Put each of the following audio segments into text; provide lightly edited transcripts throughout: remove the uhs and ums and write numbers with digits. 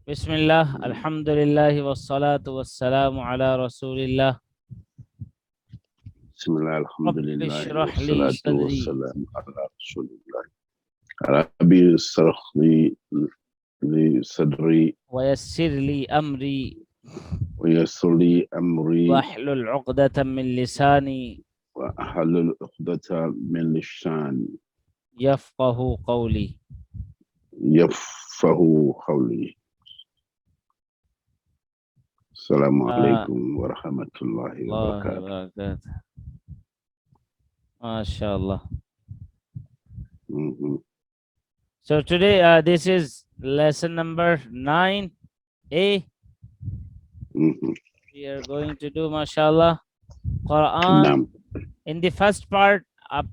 Bismillah, Alhamdulillah, wassalatu wassalamu ala Rasulillah. Bismillah, alhamdulillah, Rabbi shrah li wassalatu sadri wassalamu ala Rasulillah. Rabbi shrah li sadri wa yassir li amri wa yassir li amri wahlul 'uqdatan min lisani wa ahlul 'uqdatan min lisani yafqahu qawli. yafqahu qawli. Assalamu alaikum wa rahmatullahi wa barakatuh. MashaAllah. So today this is lesson number 9A. We are going to do, MashaAllah, Quran. In the first part,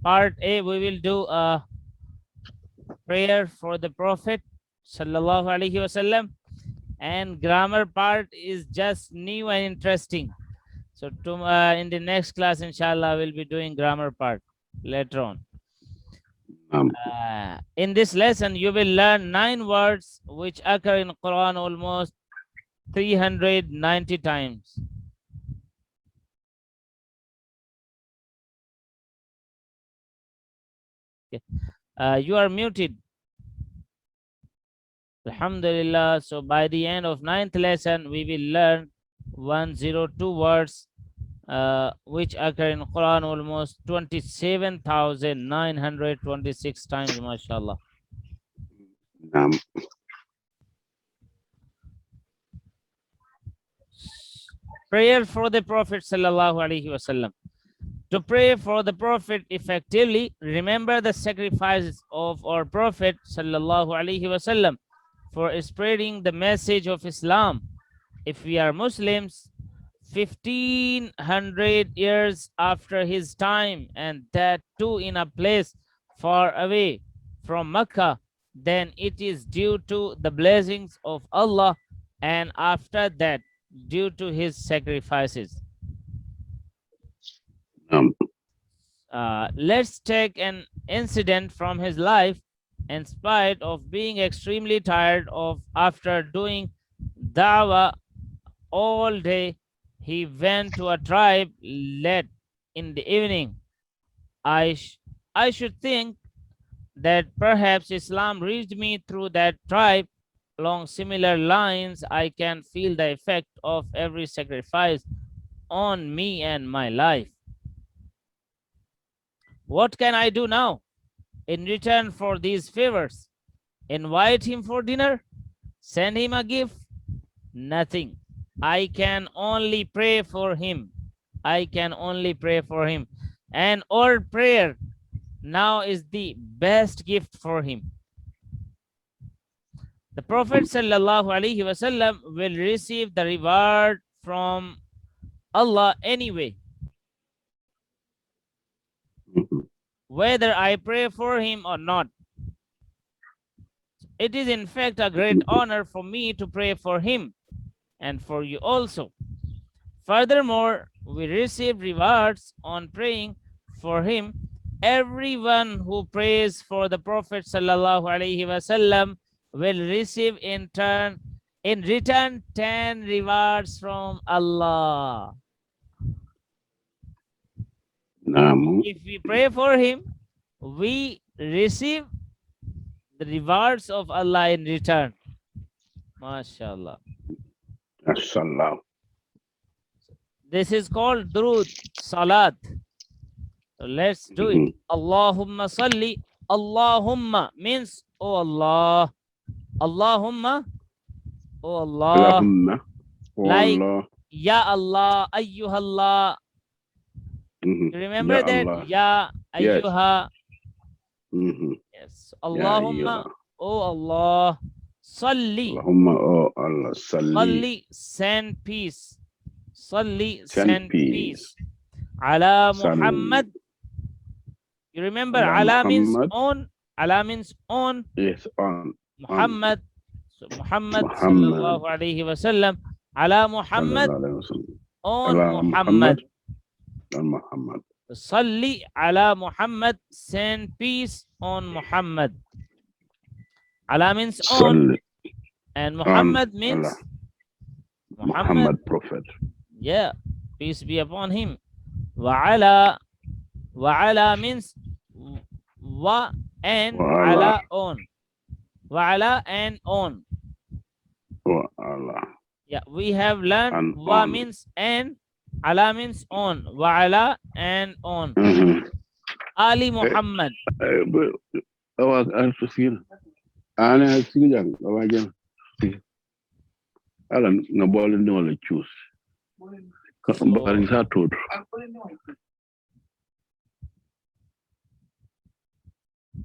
part A, we will do a prayer for the Prophet Sallallahu Alaihi Wasallam, and grammar part is just new and interesting. So in the next class, inshallah, we'll be doing grammar part later on. In this lesson, you will learn 9 words which occur in Quran almost 390 times. Okay. You are muted. Alhamdulillah. So by the end of 9th lesson, we will learn 102 words which occur in Quran almost 27,926 times, mashallah. Prayer for the Prophet Sallallahu Alaihi Wasallam. To pray for the Prophet effectively, remember the sacrifices of our Prophet Sallallahu Alaihi Wasallam for spreading the message of Islam. If we are Muslims, 1500 years after his time, and that too in a place far away from Mecca, then it is due to the blessings of Allah, and after that, due to his sacrifices. Let's take an incident from his life. In spite of being extremely tired after doing dawah all day, he went to a tribe late in the evening. I should think that perhaps Islam reached me through that tribe. Along similar lines, I can feel the effect of every sacrifice on me and my life. What can I do now in return for these favors? Invite him for dinner? Send him a gift? Nothing. I can only pray for him. I can only pray for him. And our prayer now is the best gift for him. The Prophet Sallallahu Alaihi Wasallam will receive the reward from Allah anyway, whether I pray for him or not. It is in fact a great honor for me to pray for him and for you also. Furthermore, we receive rewards on praying for him. Everyone who prays for the Prophet Sallallahu Alaihi Wasallam will receive in return 10 rewards from Allah. If we pray for him, we receive the rewards of Allah in return. MashaAllah. MashaAllah. This is called Durood, Salat. So let's do it. Allahumma salli. Allahumma means, oh Allah. Allahumma, oh Allah. Allahumma, oh like Allah. Ya Allah, Ayyuhallah. You remember Ya that? Allah. Ya Ayyuha. Yes. Ya Allahumma, Ayyuha. oh Allah. Salli. Allahumma, oh Allah. Salli, send peace. Salli, send peace. Ala Ala Muhammad. You remember Ala means on. Ala means on. Yes, on. Muhammad. So Muhammad Sallallahu Alaihi Wasallam. Ala Muhammad. On Muhammad. Muhammad. Salli ala Muhammad, send peace on Muhammad. Allah means on. And Muhammad means Allah. Muhammad, Prophet. yeah, peace be upon him. Wa ala means wa and Wa ala. ala on. Wa ala and on. Wa Allah. Yeah, we have learned And wa on. means and, ala means on. Wa ala and on. Ali Muhammad.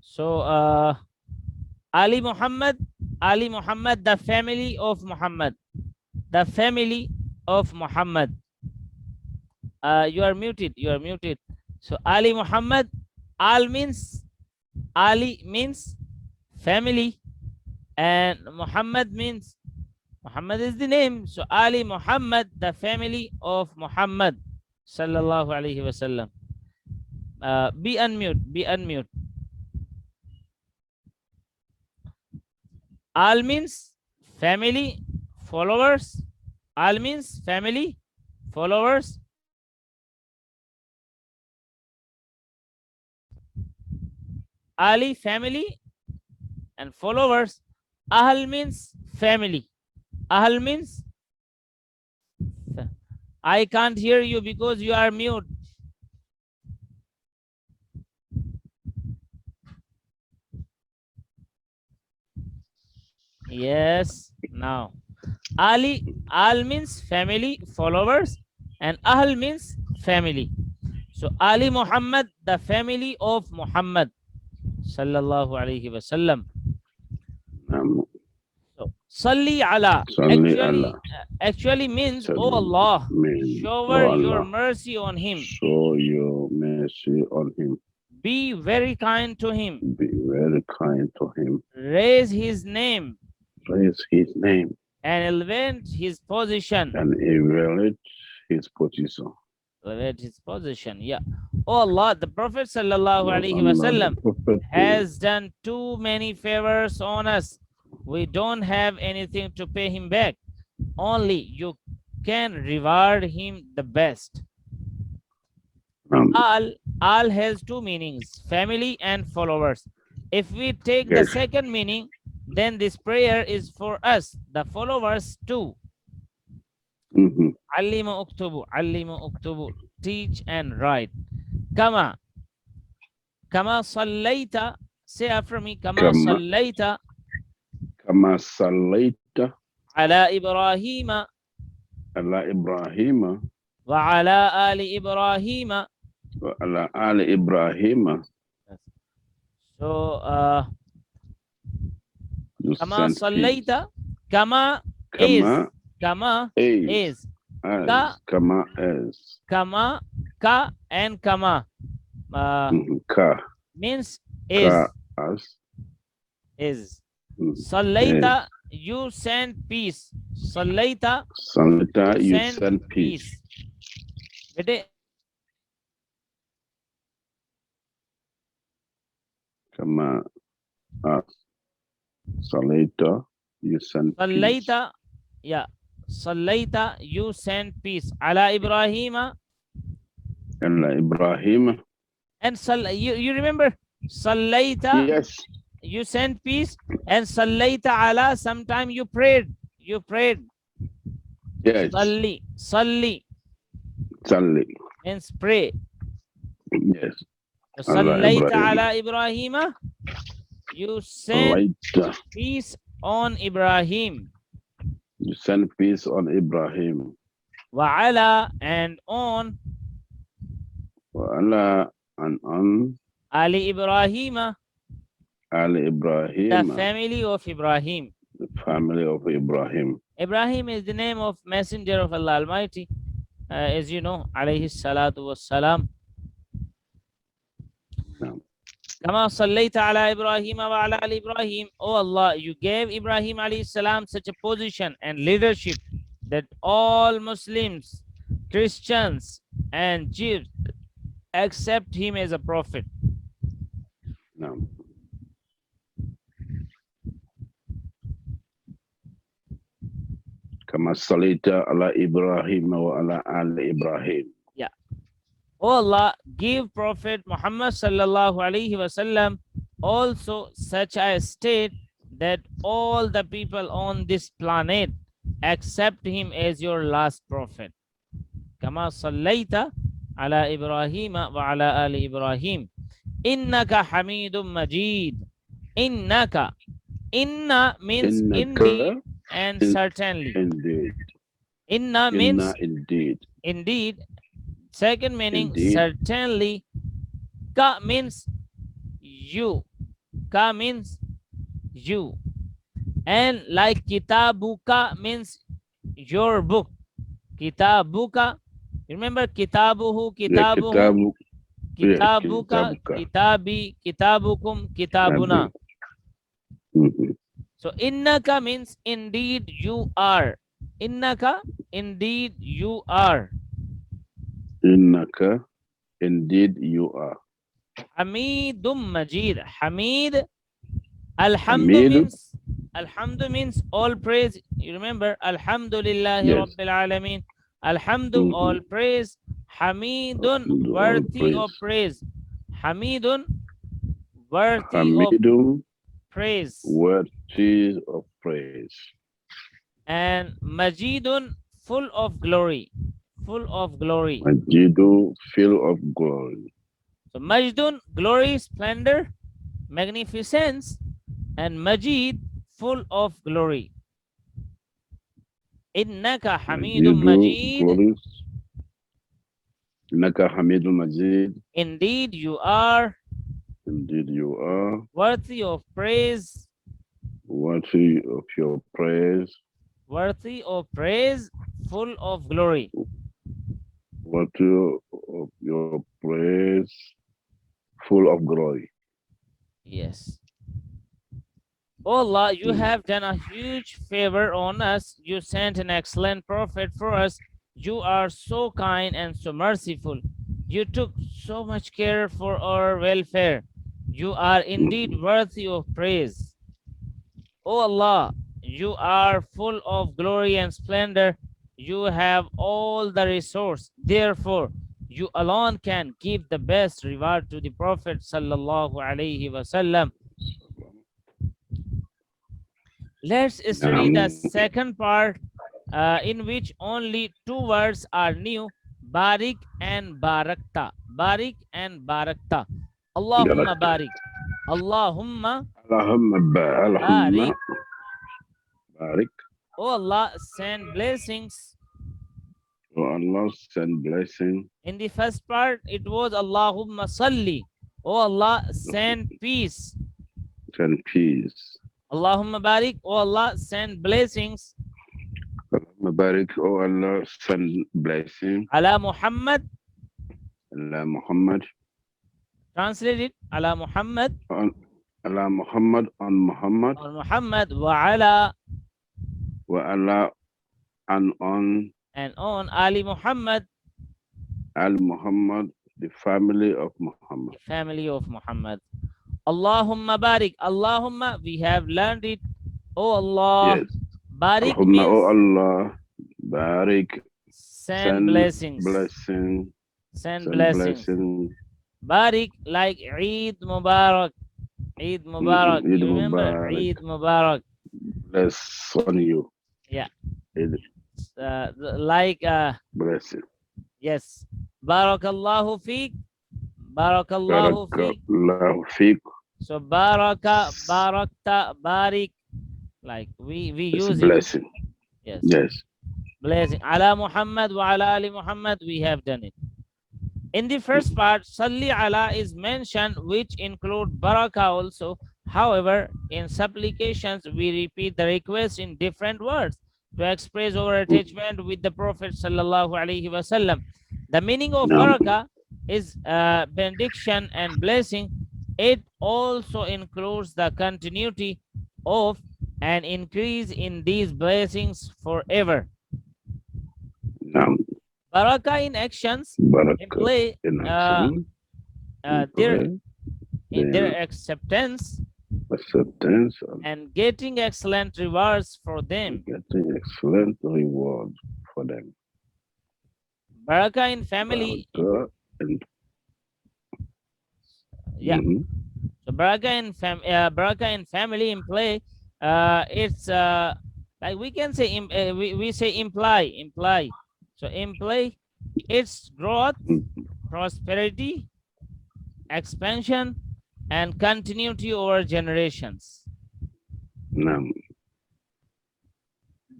So Ali Muhammad, the family of Muhammad. The family of Muhammad. You are muted. So Ali Muhammad, Ali means family, and Muhammad means Muhammad is the name. So Ali Muhammad, the family of Muhammad sallallahu alaihi wasallam. Be unmute. Al means family, followers. Al means family, followers. Ali, family and followers. Ahl means family. Ahl means, I can't hear you because you are mute. Yes, now. Al means family, followers, and Ahl means family. So Ali Muhammad, the family of Muhammad sallallahu alaihi wasallam. So Salli ala actually means, oh Allah, shower your mercy on him. Show your mercy on him. Be very kind to him. Be very kind to him. Raise his name. Raise his name. And elevate his position. And elevate his position. Elevate his position, yeah. Oh Allah, the Prophet sallallahu alaihi wasallam has done too many favors on us. We don't have anything to pay him back. Only you can reward him the best. Al has two meanings, family and followers. If we take the second meaning, then this prayer is for us, the followers too. Allimu uktubu, teach and write. Kama sallaita, say after me, kama sallaita ala Ibrahima wa ala ali Ibrahima. So kama sallaita, kama is ka and kama means is. Sallaita, you send peace. Sallaita, you send peace. Kama Sallaita, you send Sallaita, yeah. Sallaita, you send peace. Ala Ibrahima. And you remember Sallaita? Yes. You sent peace. And Sallaita ala, sometime you prayed. Yes. Salli means pray. Yes. Sallaita ala Ibrahima. You send peace on Ibrahim. You send peace on Ibrahim. Wa ala and on. Wa ala and on. Ali Ibrahima. The family of Ibrahim. The family of Ibrahim. Ibrahim is the name of Messenger of Allah Almighty. As you know, alayhi salatu wassalam. Kama sallaita ala Ibrahim wa ala ali Ibrahim. Oh Allah, you gave Ibrahim alayhi salam such a position and leadership that all Muslims, Christians and Jews accept him as a prophet. No. كما صليت على إبراهيم وعلى آل إبراهيم. Yeah. Oh Allah, give Prophet Muhammad sallallahu alaihi wasallam also such a state that all the people on this planet accept him as your last prophet. كما صليت على إبراهيم وعلى آل إبراهيم إنك حميد مجيد. إنك, inna means indeed and certainly. Indeed. Inna means indeed. Indeed. Second meaning Indeed. certainly. Ka means you. Ka means you. And like kitabuka means your book. Kitabuka. Remember kitabuhu, kitabuhu, kitabuka, kitabi, kitabukum, kitabuna. So innaka means indeed you are. Innaka, indeed you are. Innaka, indeed you are. Hamidum Majid. Hamid. Alhamdu means all praise. You remember Alhamdulillahi Rabbil Alameen. Alhamdu, all praise. Hamidun, worthy of praise. Hamidun, worthy of praise. Worthy of praise. And Majidun, full of glory. Full of glory. Majidu, full of glory. So Majdun, glory, splendor, magnificence, and Majid, full of glory. Innaka Hamidun Majid. Innaka Hamidun Majid. Indeed you are. Indeed you are. Worthy of praise. Worthy of your praise. Worthy of praise, full of glory. Worthy of your praise, full of glory. Yes. Oh Allah, you have done a huge favor on us. You sent an excellent prophet for us. You are so kind and so merciful. You took so much care for our welfare. You are indeed worthy of praise. Oh Allah, you are full of glory and splendor. You have all the resource. Therefore, you alone can give the best reward to the Prophet sallallahu alaihi wasallam. Let's study the second part, in which only two words are new: barik and barakta. Barik and barakta. Allahumma barik. Allahumma barik. Barik. Oh Allah, send blessings. Oh Allah, send blessing. In the first part, it was Allahumma salli. Oh Allah, send peace. Send peace. Allahumma barik. Oh Allah, send blessings. Allahumma barik. Oh Allah, send blessing. Ala Muhammad. Ala Muhammad. Translate it. Ala Muhammad. Ala Muhammad, on Muhammad. On Muhammad. Wa ala. Wa ala, and on. And on Ali Muhammad. Al Muhammad, the family of Muhammad. The family of Muhammad. Allahumma barik. Allahumma, we have learned it. Oh Allah. Yes. Barik Allahumma, means oh Allah, barik. Send blessings. Blessing. Send blessings. Blessing. Barik, like Eid Mubarak. Eid Mubarak. Eid You remember Mubarak. Eid Mubarak? Bless on you. Yeah. Eid. Like Blessing. yes. Barakallahu feek. Barakallahu feek. Barakallahu feek. So baraka, barakta, barik. Like we use blessing. It. Yes. Yes. Blessing. Ala Muhammad wa ala Ali Muhammad, we have done it. In the first part, Salli ala is mentioned, which include baraka also. However, in supplications, we repeat the request in different words to express our attachment with the Prophet sallallahu alaihi wasallam. The meaning of baraka is benediction and blessing. It also includes the continuity of an increase in these blessings forever. Baraka in actions imply their acceptance acceptance, and getting excellent rewards for them. getting excellent reward for them. Barakah in family. Barakah and Yeah. mhm, So barakah in family imply it's like we can say we say imply. So imply its growth, mm, prosperity, expansion, and continuity over generations. naam,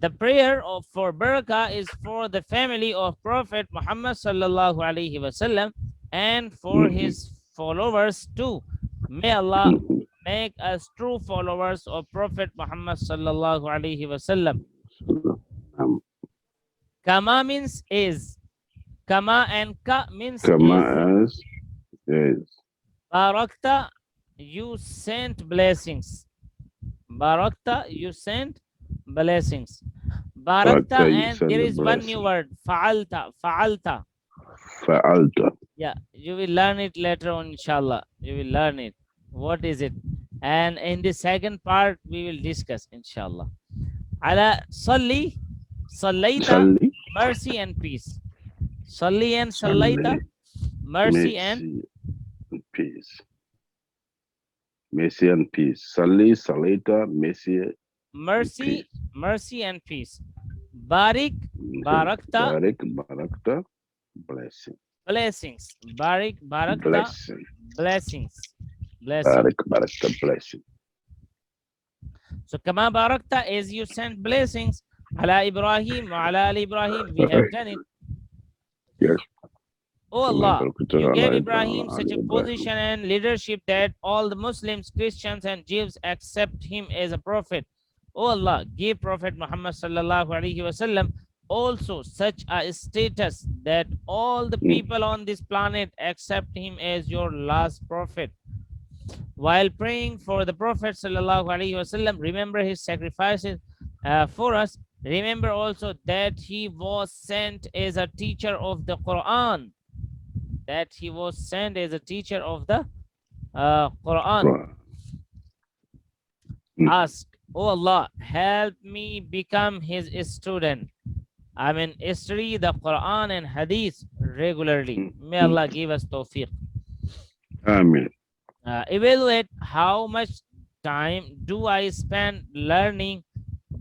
The prayer for barakah is for the family of Prophet Muhammad sallallahu alaihi wasallam and for mhm, his followers too. May Allah mhm, make us true followers of Prophet Muhammad sallallahu alaihi wasallam. naam. Kama means is. Kama and ka means Kama is. as is. Barakta, you sent blessings. Barakta, you sent blessings. Barakta, Barakah, you and send there a is one new blessing. word, fa'alta, fa'alta. Fa'alta. Yeah, you will learn it later on, inshallah. You will learn it. What is it? And in the second part, we will discuss, inshallah. Ala salli, sallaita, Salli, mercy and peace. Salli and sallaita, salli, mercy and mercy and peace. Mercy and peace. Salli, salita, mercy and mercy, peace. mercy and peace. Barik, Okay. barakta, Barik, barakta, blessing. blessings. Barik, barakta, Blessing. blessings. Blessing. Barik, barakta, blessing. So kama barakta, as you sent blessings, ala Ibrahim wa ala ali Ibrahim, we have done it. Yes. Oh Allah, you gave Ibrahim such a position and leadership that all the Muslims, Christians, and Jews accept him as a prophet. Oh Allah, give Prophet Muhammad sallallahu alaihi wasallam also such a status that all the people on this planet accept him as your last prophet. While praying for the Prophet sallallahu alaihi wasallam, remember his sacrifices for us. Remember also that he was sent as a teacher of the Quran. That he was sent as a teacher of the Quran. Ask, oh Allah, help me become his student. I mean, study the Quran and Hadith regularly. May Allah give us tawfiq. Amen. Evaluate how much time do I spend learning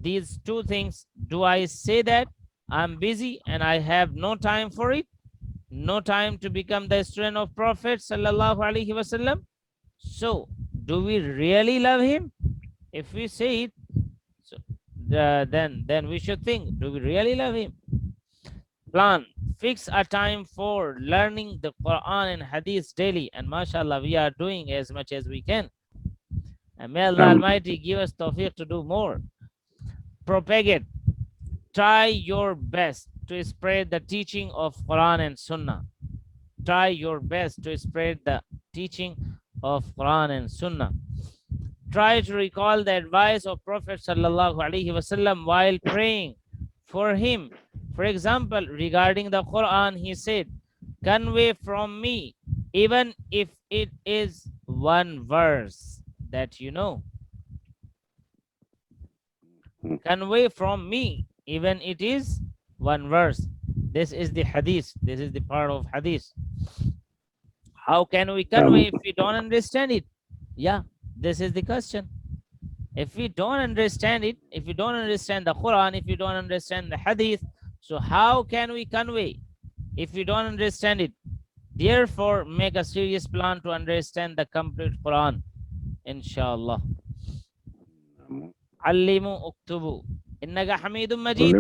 these two things. Do I say that I'm busy and I have no time for it? No time to become the student of Prophet sallallahu alaihi wasallam? So, do we really love him? If we say it, so then we should think, do we really love him? Plan, fix a time for learning the Quran and Hadith daily, and mashallah, we are doing as much as we can. And may Allah Almighty give us tawfiq to do more. Propagate. Try your best to spread the teaching of Quran and Sunnah. Try your best to spread the teaching of Quran and Sunnah. Try to recall the advice of Prophet sallallahu alaihi wasallam while praying for him. For example, regarding the Quran, he said, convey from me, even if it is one verse that you know. Convey from me, even it is one verse. This is the hadith. This is the part of hadith. How can we convey if we don't understand it? Yeah, this is the question. If we don't understand it, if we don't understand the Quran, if we don't understand the hadith, so how can we convey if we don't understand it? Therefore, make a serious plan to understand the complete Quran. Inshallah. Allimu uktubu. Innaka Hamidum Majid.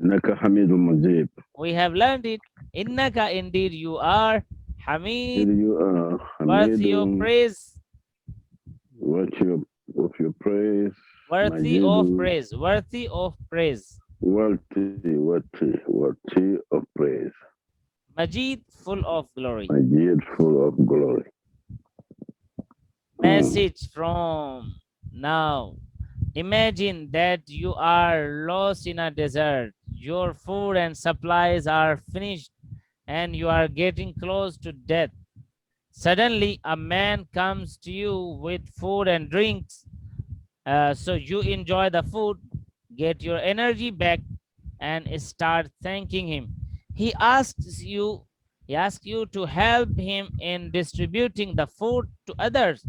Innaka Hamidum Majid. We have learned it. Innaka, indeed you are. Hamid. You are Worthy of praise. Worthy of your praise. Worthy of praise. Worthy of praise. Worthy of praise. Majid, full of glory. Majid, full of glory. Message from now. Imagine that you are lost in a desert. Your food and supplies are finished and you are getting close to death. Suddenly, a man comes to you with food and drinks. So you enjoy the food, get your energy back, and start thanking him. He asks you, he asks you to help him in distributing the food to others,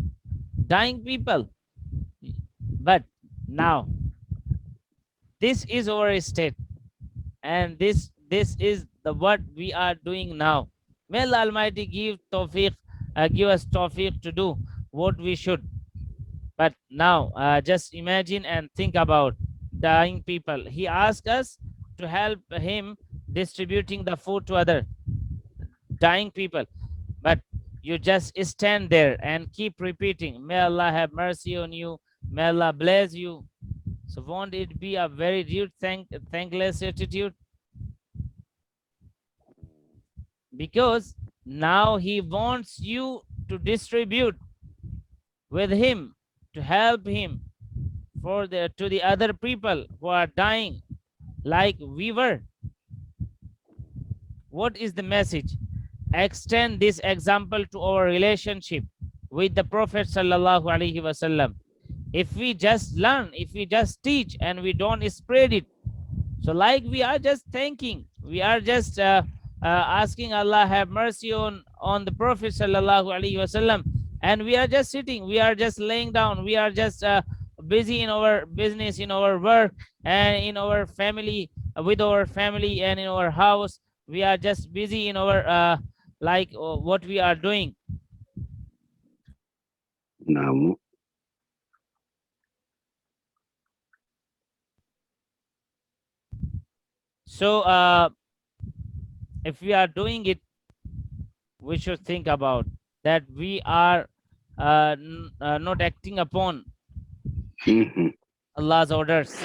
dying people. But now, this is our state, and this is the what we are doing now. May Allah Almighty give us tawfiq to do what we should. But now, just imagine and think about dying people. He asked us to help him distributing the food to other dying people, but you just stand there and keep repeating, "May Allah have mercy on you. May Allah bless you." So won't it be a very rude, thankless attitude? Because now he wants you to distribute with him, to help him to the other people who are dying like we were. What is the message? Extend this example to our relationship with the Prophet sallallahu alaihi wasallam. If we just learn, if we just teach, and we don't spread it, so like we are just thanking, we are just asking Allah have mercy on the Prophet sallallahu alaihi wasallam, and we are just sitting, we are just laying down, we are just busy in our business, in our work, and in our family, with our family, and in our house. We are just busy in our what we are doing. نعم. So if we are doing it, we should think about that we are not acting upon Allah's orders.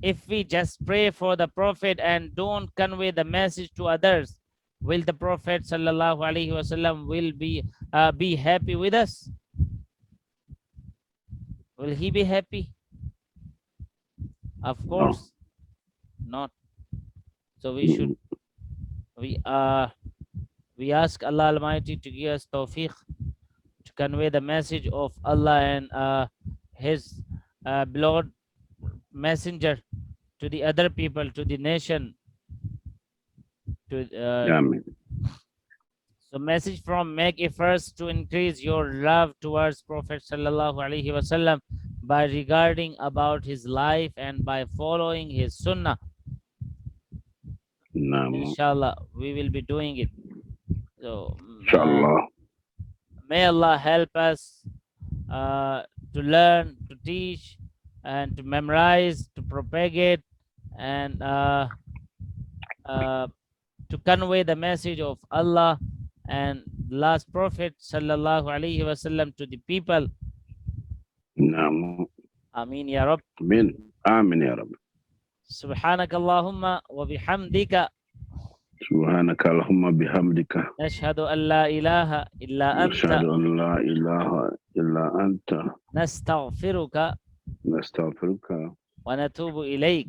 If we just pray for the Prophet and don't convey the message to others, will the Prophet sallallahu alaihi wasallam will be happy with us? Will he be happy? Of course not. So we ask Allah Almighty to give us tawfiq to convey the message of Allah and his beloved messenger to the other people, to the nation. So message from: make efforts to increase your love towards Prophet sallallahu alaihi wasallam by regarding about his life and by following his sunnah. Inshallah, we will be doing it. So Inshallah. May Allah help us to learn, to teach, and to memorize, to propagate, and to convey the message of Allah and last Prophet sallallahu alaihi wasallam to the people. Ameen ya Rabb. Amin ya Rabb. Subhanaka Allahumma wa bihamdika. سبحانك اللهم بحمدك نشهد أن لا إله إلا أنت. نشهد أن لا إله إلا أنت. نستغفرك ونتوب إليك.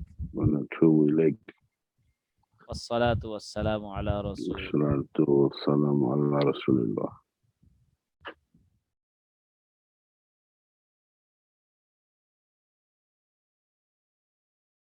والصلاة والسلام على رسول الله.